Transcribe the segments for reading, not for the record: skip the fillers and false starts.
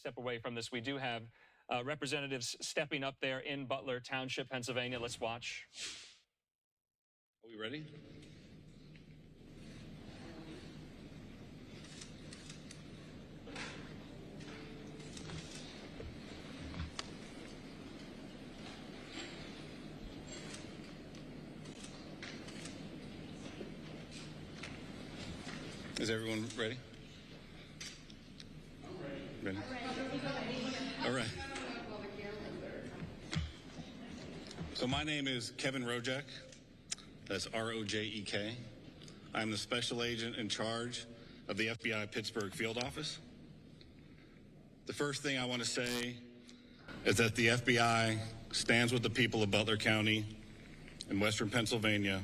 step away from this. We do have representatives stepping up there in Butler Township, Pennsylvania. Let's watch. Are we ready? Is everyone ready? Ready? All right. So my name is Kevin Rojek. That's R-O-J-E-K. I'm the special agent in charge of the FBI Pittsburgh field office. The first thing I want to say is that the FBI stands with the people of Butler County in Western Pennsylvania,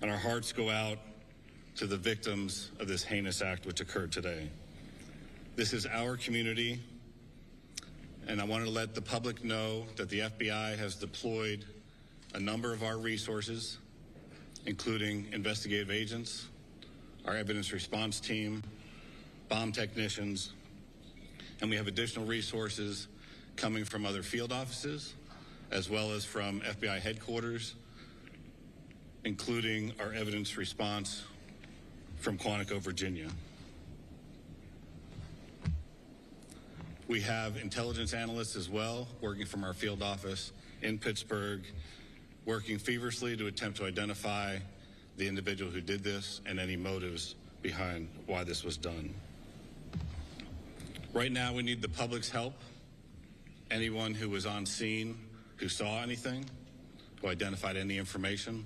and our hearts go out to the victims of this heinous act which occurred today. This is our community, and I wanted to let the public know that the FBI has deployed a number of our resources, including investigative agents, our evidence response team, bomb technicians, and we have additional resources coming from other field offices, as well as from FBI headquarters, including our evidence response from Quantico, Virginia. We have intelligence analysts as well, working from our field office in Pittsburgh, working feverishly to attempt to identify the individual who did this and any motives behind why this was done. Right now, we need the public's help. Anyone who was on scene, who saw anything, who identified any information,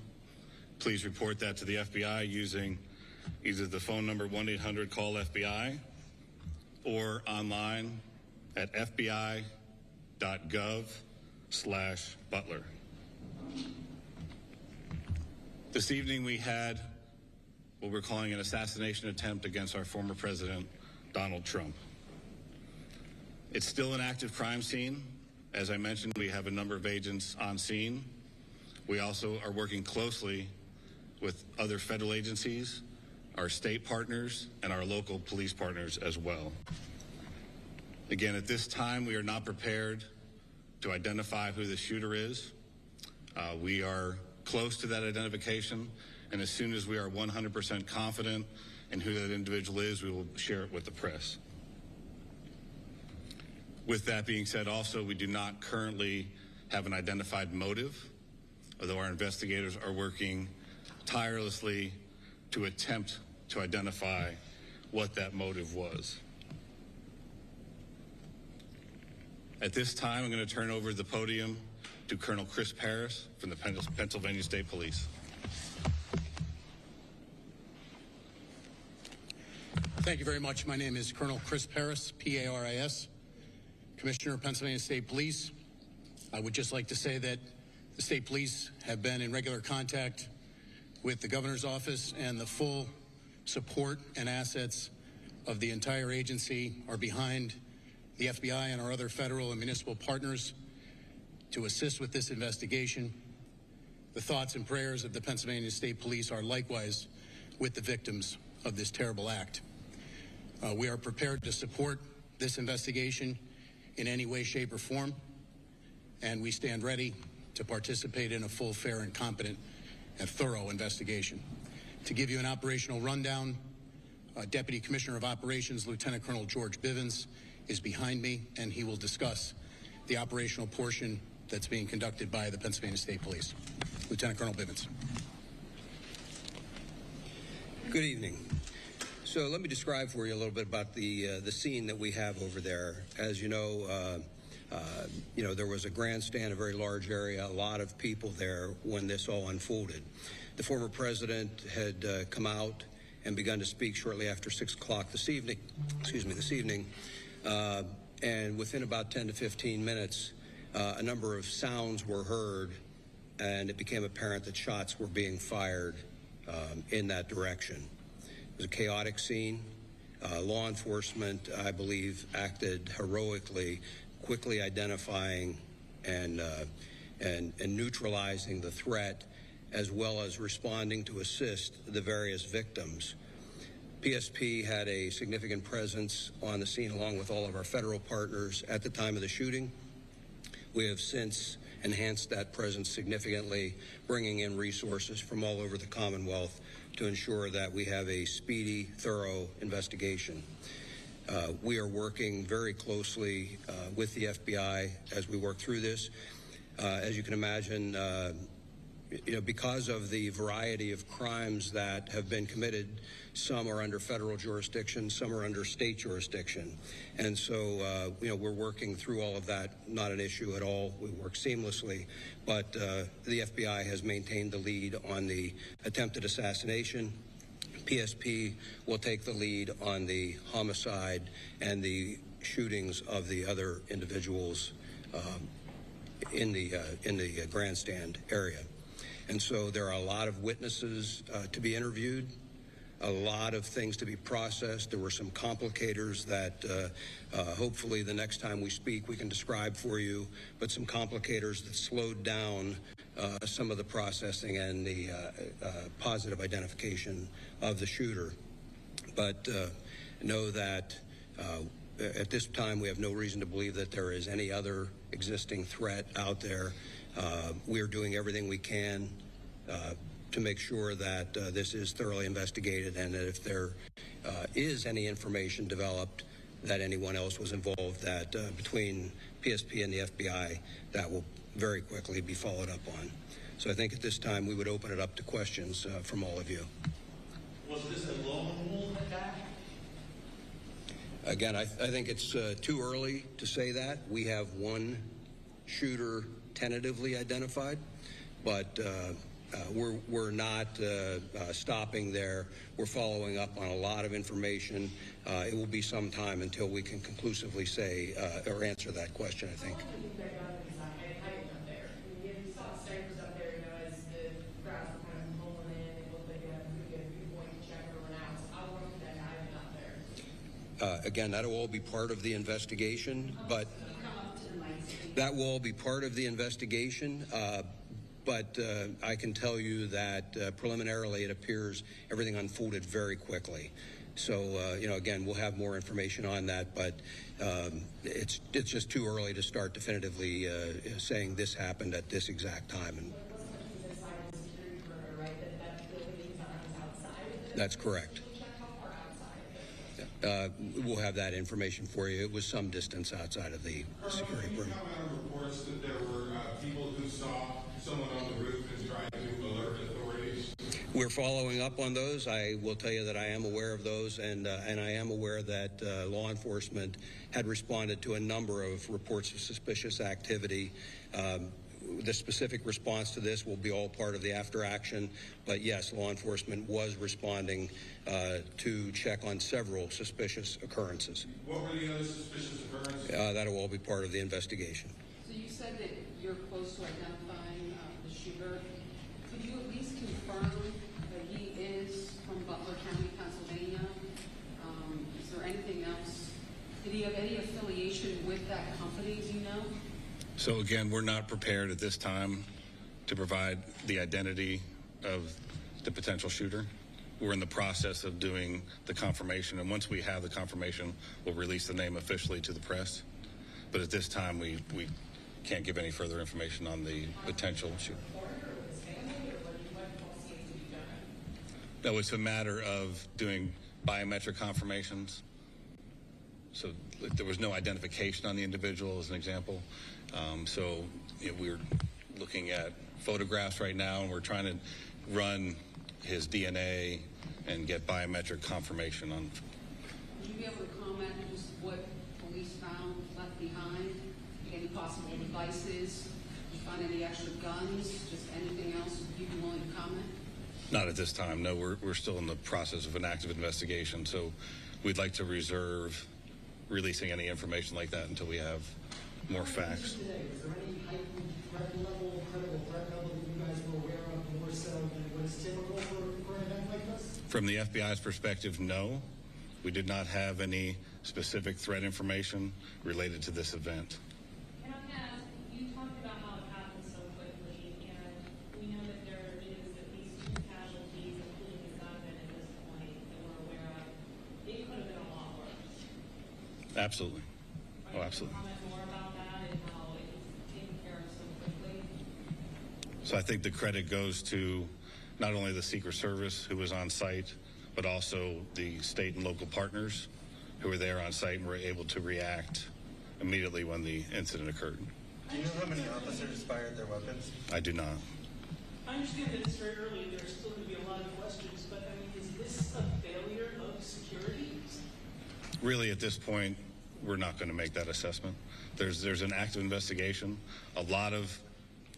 please report that to the FBI using either the phone number 1-800-CALL-FBI or online at fbi.gov/Butler. This evening we had what we're calling an assassination attempt against our former president, Donald Trump. It's still an active crime scene. As I mentioned, we have a number of agents on scene. We also are working closely with other federal agencies, our state partners, and our local police partners as well. Again, at this time, we are not prepared to identify who the shooter is. We are close to that identification, and as soon as we are 100% confident in who that individual is, we will share it with the press. With that being said, also, we do not currently have an identified motive, although our investigators are working tirelessly to attempt to identify what that motive was. At this time, I'm going to turn over the podium to Colonel Chris Parris from the Pennsylvania State Police. Thank you very much. My name is Colonel Chris Parris, P-A-R-I-S, Commissioner of Pennsylvania State Police. I would just like to say that the State Police have been in regular contact with the Governor's Office, and the full support and assets of the entire agency are behind the FBI and our other federal and municipal partners to assist with this investigation. The thoughts and prayers of the Pennsylvania State Police are likewise with the victims of this terrible act. We are prepared to support this investigation in any way, shape, or form, and we stand ready to participate in a full, fair, and competent and thorough investigation. To give you an operational rundown, Deputy Commissioner of Operations, Lieutenant Colonel George Bivens, is behind me, and he will discuss the operational portion that's being conducted by the Pennsylvania State Police. Lieutenant Colonel Bivens. Good evening. So let me describe for you a little bit about the scene that we have over there. As you know, there was a grandstand, a very large area, a lot of people there when this all unfolded. The former president had come out and begun to speak shortly after 6 o'clock this evening. And within about 10 to 15 minutes, a number of sounds were heard, and it became apparent that shots were being fired in that direction. It was a chaotic scene. Law enforcement, I believe, acted heroically, quickly identifying and neutralizing the threat, as well as responding to assist the various victims. PSP had a significant presence on the scene along with all of our federal partners at the time of the shooting. We have since enhanced that presence significantly, bringing in resources from all over the Commonwealth to ensure that we have a speedy, thorough investigation. We are working very closely with the FBI as we work through this. As you can imagine, because of the variety of crimes that have been committed, some are under federal jurisdiction, some are under state jurisdiction. And so, we're working through all of that, not an issue at all. We work seamlessly. But the FBI has maintained the lead on the attempted assassination. PSP will take the lead on the homicide and the shootings of the other individuals in the grandstand area. And so there are a lot of witnesses to be interviewed, a lot of things to be processed. There were some complicators that hopefully the next time we speak we can describe for you, but some complicators that slowed down some of the processing and the positive identification of the shooter. But know that at this time we have no reason to believe that there is any other existing threat out there. We are doing everything we can to make sure that this is thoroughly investigated, and that if there is any information developed that anyone else was involved, that between PSP and the FBI, that will very quickly be followed up on. So I think at this time we would open it up to questions from all of you. Was this a lone wolf attack? Again, I think it's too early to say that. We have one shooter tentatively identified, but we're not stopping there. We're following up on a lot of information. It will be some time until we can conclusively say or answer that question, I think. Again, that will all be part of the investigation, but that will all be part of the investigation. But I can tell you that preliminarily it appears everything unfolded very quickly. So, again, we'll have more information on that, but it's just too early to start definitively saying this happened at this exact time. And that's correct. We'll have that information for you. It was some distance outside of the security perimeter. Reports that there were people who saw someone on the roof and tried to alert authorities. We're following up on those. I will tell you that I am aware of those, and I am aware that law enforcement had responded to a number of reports of suspicious activity. The specific response to this will be all part of the after action, but yes, law enforcement was responding to check on several suspicious occurrences. What were the other suspicious occurrences? That will all be part of the investigation. So you said that you're close to identifying the shooter. Could you at least confirm that he is from Butler County, Pennsylvania? Is there anything else? Did he have any affiliation with that company, do you know? So again, we're not prepared at this time to provide the identity of the potential shooter. We're in the process of doing the confirmation, and once we have the confirmation, we'll release the name officially to the press. But at this time, we can't give any further information on the potential shooter. No, it's a matter of doing biometric confirmations. So there was no identification on the individual, as an example. We're looking at photographs right now, and we're trying to run his DNA and get biometric confirmation on. Would you be able to comment just what police found left behind? Any possible devices? Did you find any extra guns? Just anything else you'd be willing to comment? Not at this time. No, we're still in the process of an active investigation, so we'd like to reserve releasing any information like that until we have more facts. Today, was there any heightened threat level, credible threat level that you guys were aware of more so than what is typical for an event like this? From the FBI's perspective, no. We did not have any specific threat information related to this event. And on that, you talked about how it happened so quickly, and we know that there is at least 2 casualties, including a gunman at this point, that we're aware of. Absolutely. Oh, absolutely. Comment more about that and how it was taken care of so quickly? So I think the credit goes to not only the Secret Service who was on site, but also the state and local partners who were there on site and were able to react immediately when the incident occurred. Do you know how many officers fired their weapons? I do not. I understand that it's very early and there's still going to be a lot of questions, but I mean, is this a failure of security? Really, at this point, we're not going to make that assessment. There's an active investigation. A lot of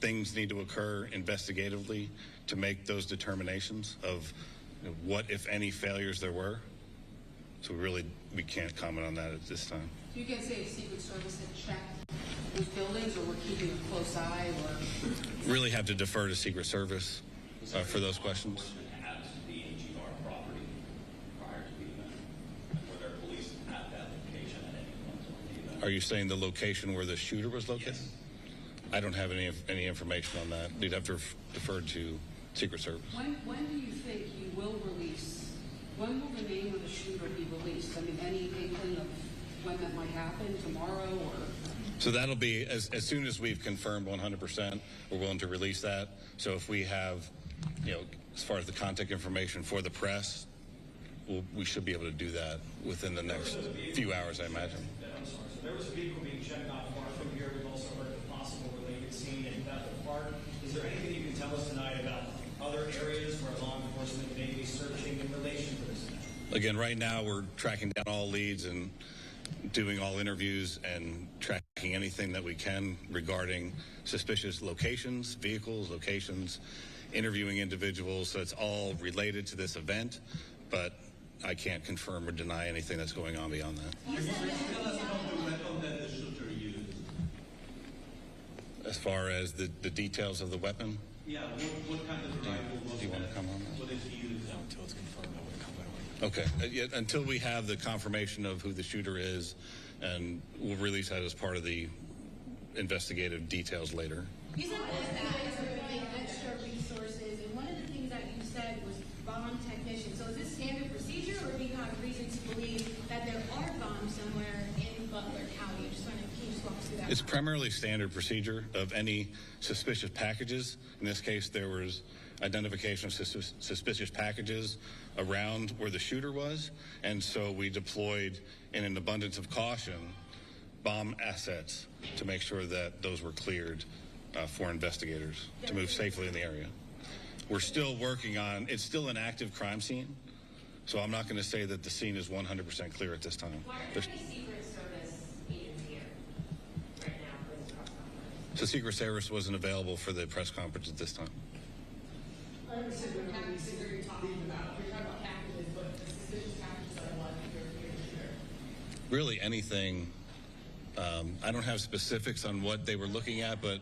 things need to occur investigatively to make those determinations of what, if any, failures there were. So we can't comment on that at this time. You can say if Secret Service had checked those buildings, or we're keeping a close eye, or... Really have to defer to Secret Service for those questions. Had the AGR property prior to the event, and were there police at that location at any point during the event? Are you saying the location where the shooter was located? Yes. I don't have any information on that. You'd have to defer to Secret Service. When do you think you will release? When will the name of the shooter be released? I mean, any inkling of when that might happen, tomorrow, or? So that'll be as soon as we've confirmed 100%, we're willing to release that. So if we have, as far as the contact information for the press, we should be able to do that within the next few hours, I imagine. I'm sorry. So there was a vehicle being checked out far from here. We've also heard of a possible related scene in Bethel Park. Is there anything you can tell us tonight about other areas where law enforcement may be searching in relation to this event? Again, right now we're tracking down all leads and doing all interviews and tracking anything that we can regarding suspicious locations, vehicles, locations, interviewing individuals. So it's all related to this event, but I can't confirm or deny anything that's going on beyond that. Can you tell us about the weapon that the shooter used? As far as the details of the weapon? Yeah, what kind of rifle was Do you want to that? come on that? What did he use? Until it's confirmed, I would come back. Okay. Until we have the confirmation of who the shooter is, and we'll release that as part of the investigative details later. You said like extra resources, and one of the things that you said was bomb technicians. So is this standard procedure, or do you have reason to believe that there are bombs somewhere in Butler County? I just want to, can you just walk us through that? It's primarily standard procedure of any suspicious packages. In this case, there was identification of suspicious packages around where the shooter was, and so we deployed, in an abundance of caution, bomb assets to make sure that those were cleared for investigators to move safely in the area. We're still working on, it's still an active crime scene, so I'm not going to say that the scene is 100% clear at this time. Why are there any Secret Service agents here right now for this press conference? So Secret Service wasn't available for the press conference at this time. I understand what you're talking about. You're talking about packages, but the suspicious packages are what you're share. Really anything. I don't have specifics on what they were looking at, but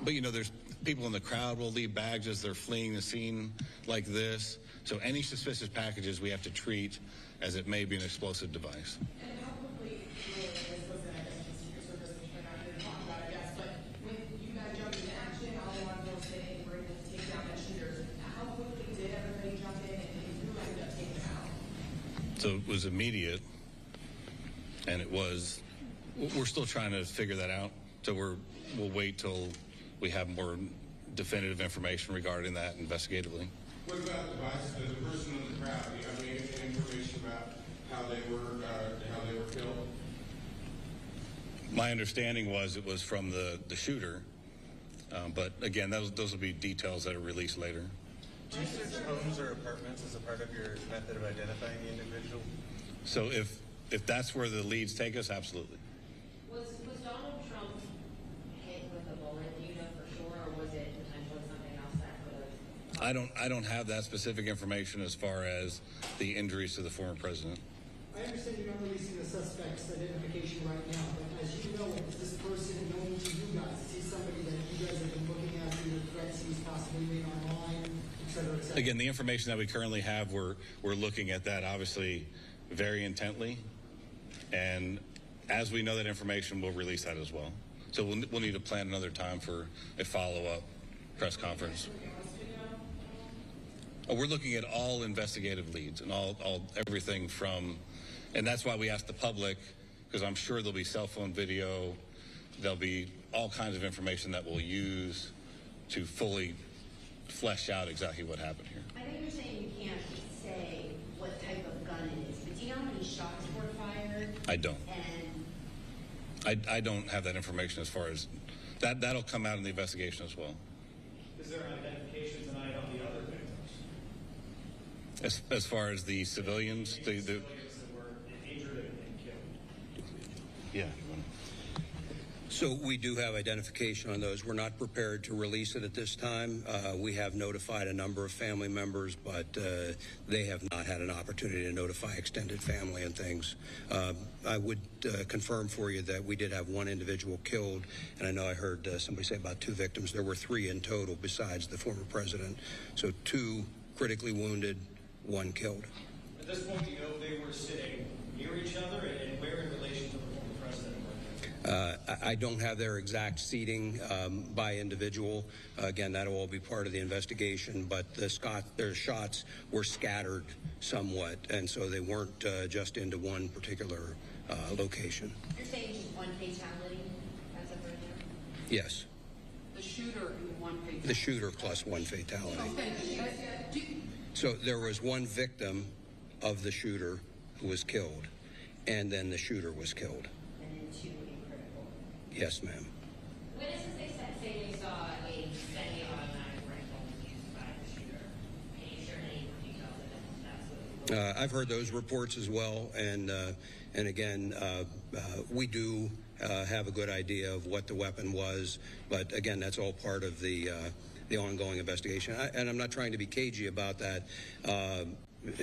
there's people in the crowd will leave bags as they're fleeing the scene like this. So any suspicious packages we have to treat as it may be an explosive device. And how quickly, this wasn't, I guess, just Secret Service, which we're not going to talk about, I guess, but when you guys jumped into action, how long was it taking for it to take down that shooter? How quickly did everybody jump in and who ended up taking it out? So it was immediate, and we're still trying to figure that out. So we'll wait till we have more definitive information regarding that investigatively. What about the person in the crowd? Do you have any information about how they were killed? My understanding was it was from the shooter, but again, those will be details that are released later. Do you search homes or apartments as a part of your method of identifying the individual? So if that's where the leads take us, absolutely. Was Donald Trump hit with a bullet? Do you know for sure, or was it potentially something else that could have? I don't have that specific information as far as the injuries to the former president. I understand you're not releasing the suspect's identification right now, but as you know, is this person known to you guys? Is he somebody that you guys have been looking at through the threats he's possibly made online, et cetera, et cetera? Again, the information that we currently have, we're looking at that obviously very intently, and as we know that information, we'll release that as well. So we'll need to plan another time for a follow-up press conference. We're looking at all investigative leads and all everything from And that's why we asked the public, because I'm sure there'll be cell phone video, there'll be all kinds of information that we'll use to fully flesh out exactly what happened here. I know you're saying you can't say what type of gun it is, but do you know how many shots were fired? I don't. And I don't have that information as far as that. That'll come out in the investigation as well. Is there an identification tonight on the other victims? As far as the civilians, The civilians that were injured and killed? yeah. So we do have identification on those. We're not prepared to release it at this time. We have notified a number of family members, but they have not had an opportunity to notify extended family and things. I would confirm for you that we did have one individual killed, and I know I heard somebody say about 2 victims. There were 3 in total besides the former president. So 2 critically wounded, 1 killed. At this point, you know they were sitting near each other, and where in relation to the former president were they? I don't have their exact seating by individual. Again, that'll all be part of the investigation, but their shots were scattered somewhat, and so they weren't just into one particular location. you're saying just one fatality as of right now? Yes, The shooter and one fatality. the shooter plus 1 fatality. Okay. So there was 1 victim of the shooter who was killed, and then the shooter was killed. And then 2 in critical. Yes, ma'am. Witnesses say they saw a semi-automatic rifle used by the shooter. Can you share any more details of that's what it was? I've heard those reports as well, and again, we do have a good idea of what the weapon was, but again, that's all part of the ongoing investigation. And I'm not trying to be cagey about that.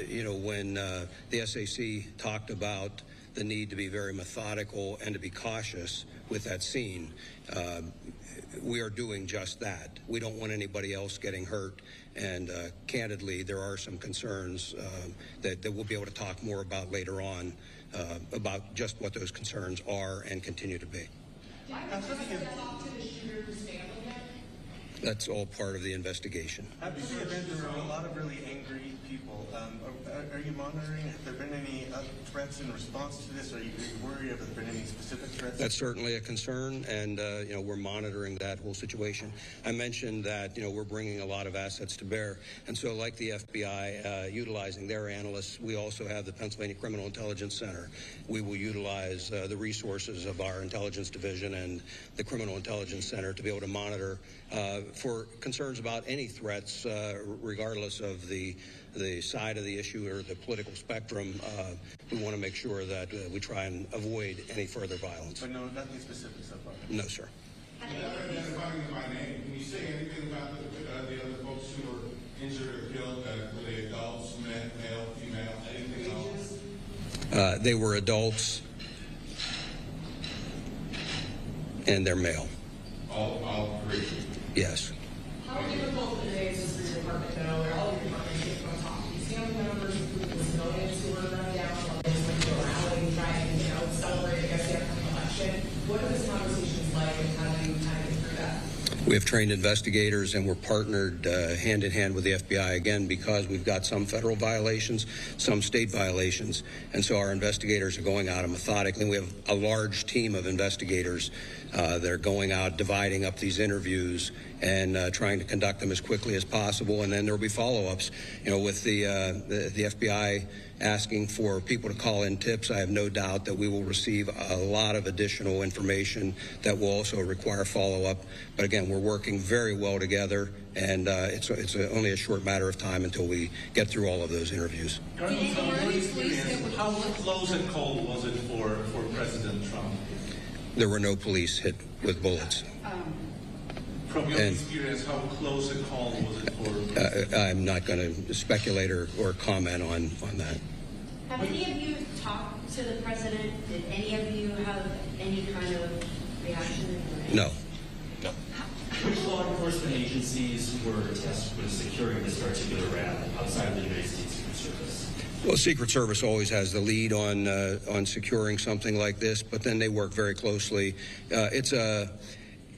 You know, when the SAC talked about the need to be very methodical and to be cautious with that scene, we are doing just that. We don't want anybody else getting hurt, and candidly, there are some concerns that we'll be able to talk more about later on about just what those concerns are and continue to be. That's all part of the investigation. After the event, there were a lot of really angry people. Are you monitoring? Have there been any threats in response to this? Are you worried? Have there been any specific threats? That's certainly a concern, and you know, we're monitoring that whole situation. I mentioned that, you know, we're bringing a lot of assets to bear, and so like the FBI utilizing their analysts, we also have the Pennsylvania Criminal Intelligence Center. We will utilize the resources of our intelligence division and the Criminal Intelligence Center to be able to monitor for concerns about any threats, regardless of the side of the issue or the political spectrum. We want to make sure that we try and avoid any further violence. But no, nothing specific so far. No, sir. Identifying them by name, can you say anything about the other folks who were injured or killed? Were they adults, male, female, anything else? They were adults, and they're male. All 3? Yes. How difficult it is for your department to know, or all your departments to go talk to these family members, including the civilians who were run down while they just went to a rally and try and, you know, celebrate against the upcoming election? What are those conversations like, and how do you kind of get through that? We have trained investigators, and we're partnered hand in hand with the FBI, again, because we've got some federal violations, some state violations. And so our investigators are going out methodically. We have a large team of investigators that are going out, dividing up these interviews and trying to conduct them as quickly as possible. And then there will be follow-ups. You know, with the FBI asking for people to call in tips, I have no doubt that we will receive a lot of additional information that will also require follow-up. But again, we're working very well together, and it's only a short matter of time until we get through all of those interviews. How close and cold was it for President Trump? There were no police hit with bullets. From your experience, how close and cold was it for? I'm not going to speculate or comment on that. Have any of you talked to the president? Did any of you have any kind of reaction? No. Which law enforcement agencies were tasked with securing this particular rally outside of the United States Secret Service? Well, Secret Service always has the lead on securing something like this, but then they work very closely.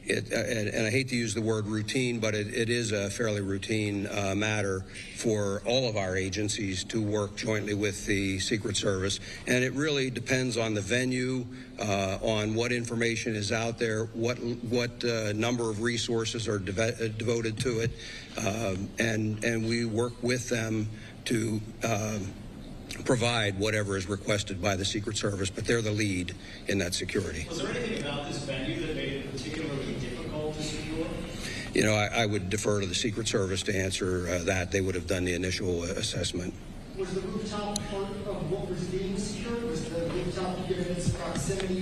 and I hate to use the word routine, but it is a fairly routine matter for all of our agencies to work jointly with the Secret Service. And it really depends on the venue, on what information is out there, what number of resources are devoted to it, and we work with them to provide whatever is requested by the Secret Service, but they're the lead in that security. Was there anything about this venue that made it particularly difficult to secure? You know, I would defer to the Secret Service to answer that. They would have done the initial assessment. Was the rooftop part of what was being secured? Was the rooftop, given its proximity